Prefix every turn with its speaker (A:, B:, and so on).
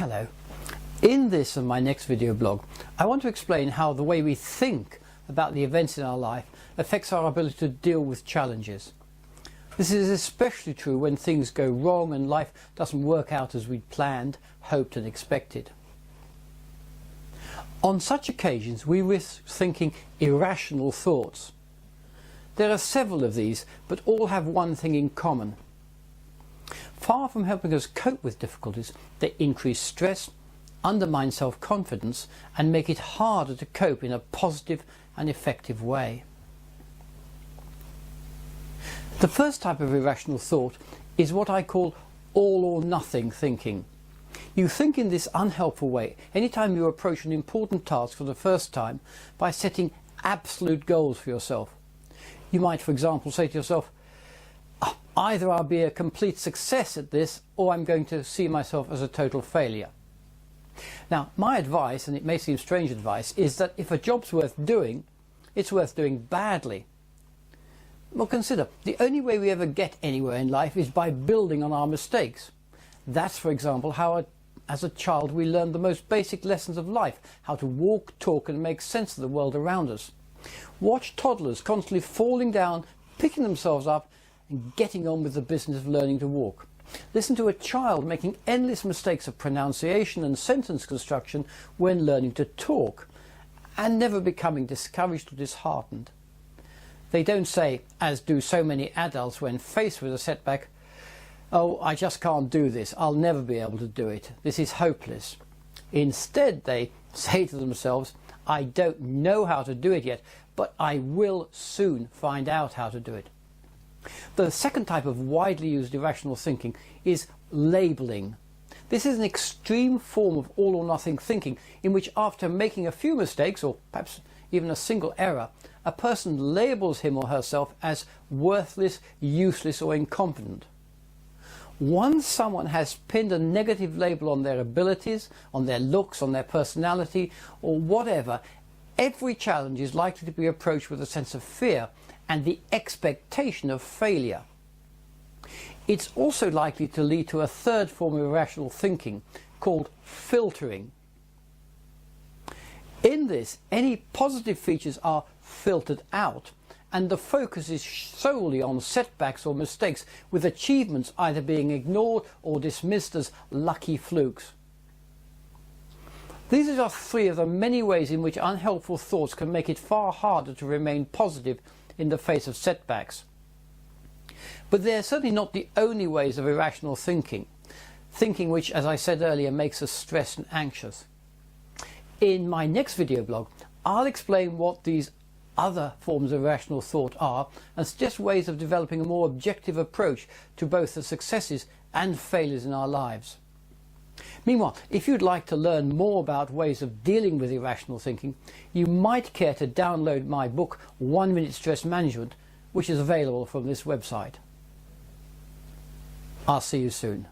A: Hello. In this and my next video blog, I want to explain how the way we think about the events in our life affects our ability to deal with challenges. This is especially true when things go wrong and life doesn't work out as we'd planned, hoped and expected. On such occasions, we risk thinking irrational thoughts. There are several of these, but all have one thing in common. Far from helping us cope with difficulties, they increase stress, undermine self-confidence and make it harder to cope in a positive and effective way. The first type of irrational thought is what I call all or nothing thinking. You think in this unhelpful way anytime you approach an important task for the first time by setting absolute goals for yourself. You might, for example, say to yourself, either I'll be a complete success at this or I'm going to see myself as a total failure. Now, my advice, and it may seem strange advice, is that if a job's worth doing, it's worth doing badly. Well, consider, the only way we ever get anywhere in life is by building on our mistakes. That's, for example, how as a child we learned the most basic lessons of life, how to walk, talk and make sense of the world around us. Watch toddlers constantly falling down, picking themselves up and getting on with the business of learning to walk. Listen to a child making endless mistakes of pronunciation and sentence construction when learning to talk, and never becoming discouraged or disheartened. They don't say, as do so many adults when faced with a setback, "Oh, I just can't do this, I'll never be able to do it, this is hopeless." Instead, they say to themselves, "I don't know how to do it yet, but I will soon find out how to do it." The second type of widely used irrational thinking is labelling. This is an extreme form of all or nothing thinking in which, after making a few mistakes or perhaps even a single error, a person labels him or herself as worthless, useless or incompetent. Once someone has pinned a negative label on their abilities, on their looks, on their personality or whatever, every challenge is likely to be approached with a sense of fear and the expectation of failure. It's also likely to lead to a third form of irrational thinking called filtering. In this, any positive features are filtered out and the focus is solely on setbacks or mistakes, with achievements either being ignored or dismissed as lucky flukes. These are just three of the many ways in which unhelpful thoughts can make it far harder to remain positive in the face of setbacks. But they're certainly not the only ways of irrational thinking, thinking which, as I said earlier, makes us stressed and anxious. In my next video blog, I'll explain what these other forms of irrational thought are and suggest ways of developing a more objective approach to both the successes and failures in our lives. Meanwhile, if you'd like to learn more about ways of dealing with irrational thinking, you might care to download my book 1 Minute Stress Management, which is available from this website. I'll see you soon.